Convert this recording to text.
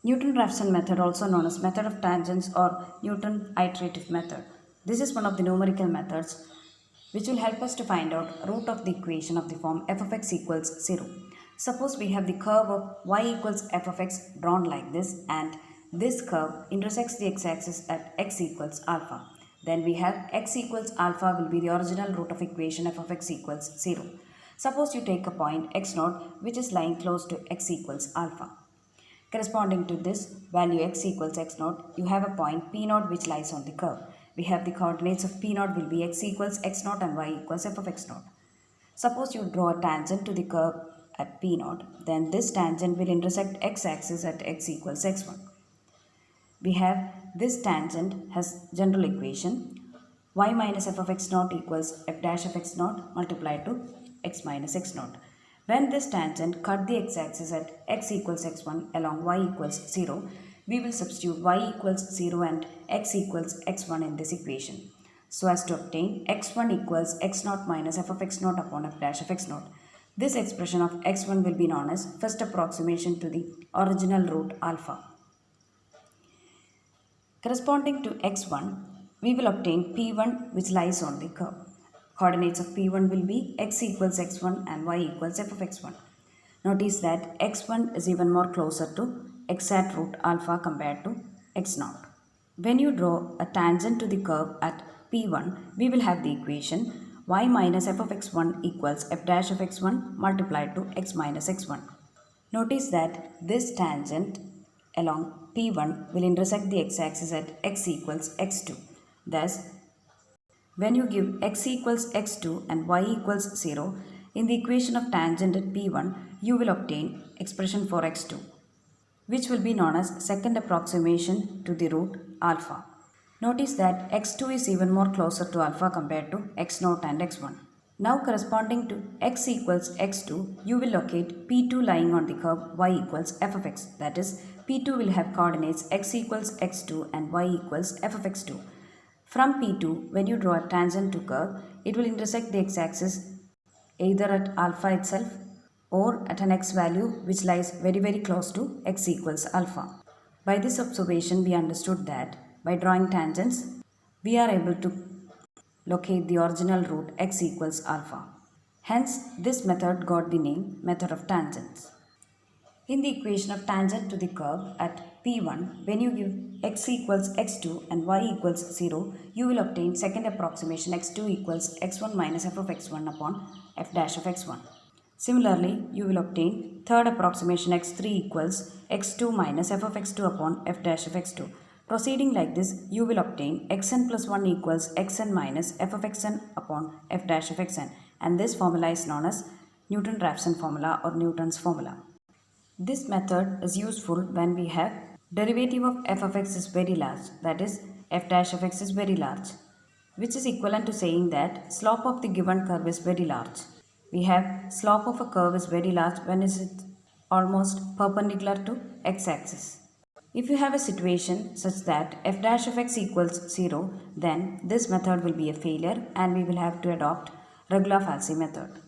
Newton-Raphson method, also known as method of tangents or Newton iterative method. This is one of the numerical methods which will help us to find out root of the equation of the form f of x equals 0. Suppose we have the curve of y equals f of x drawn like this, and this curve intersects the x-axis at x equals alpha. Then we have x equals alpha will be the original root of equation f of x equals 0. Suppose you take a point x naught which is lying close to x equals alpha. Corresponding to this value x equals x naught, you have a point p naught which lies on the curve. We have the coordinates of p naught will be x equals x naught and y equals f of x naught. Suppose you draw a tangent to the curve at p naught, then this tangent will intersect x axis at x equals x1. We have this tangent has general equation y minus f of x naught equals f dash of x naught multiplied to x minus x naught. When this tangent cut the x-axis at x equals x1 along y equals 0, we will substitute y equals 0 and x equals x1 in this equation, so as to obtain x1 equals x naught minus f of x naught upon f dash of x naught. This expression of x1 will be known as first approximation to the original root alpha. Corresponding to x1, we will obtain p1 which lies on the curve. Coordinates of p1 will be x equals x1 and y equals f of x1. Notice that x1 is even more closer to x at root alpha compared to x0. When you draw a tangent to the curve at p1, we will have the equation y minus f of x1 equals f dash of x1 multiplied to x minus x1. Notice that this tangent along p1 will intersect the x-axis at x equals x2. Thus, when you give x equals x2 and y equals 0, in the equation of tangent at p1, you will obtain expression for x2, which will be known as second approximation to the root alpha. Notice that x2 is even more closer to alpha compared to x0 and x1. Now corresponding to x equals x2, you will locate p2 lying on the curve y equals f of x. That is, p2 will have coordinates x equals x2 and y equals f of x2. From P2, when you draw a tangent to curve, it will intersect the x-axis either at alpha itself or at an x value which lies very close to x equals alpha. By this observation, we understood that by drawing tangents, we are able to locate the original root x equals alpha. Hence, this method got the name method of tangents. In the equation of tangent to the curve at P1, when you give x equals x2 and y equals 0, you will obtain second approximation x2 equals x1 minus f of x1 upon f dash of x1. Similarly, you will obtain third approximation x3 equals x2 minus f of x2 upon f dash of x2. Proceeding like this, you will obtain xn plus 1 equals xn minus f of xn upon f dash of xn, and this formula is known as Newton-Raphson formula or Newton's formula. This method is useful when we have derivative of f of x is very large, that is f dash of x is very large, which is equivalent to saying that slope of the given curve is very large. We have slope of a curve is very large when it is almost perpendicular to x-axis. If you have a situation such that f dash of x equals 0, then this method will be a failure and we will have to adopt regular falsi method.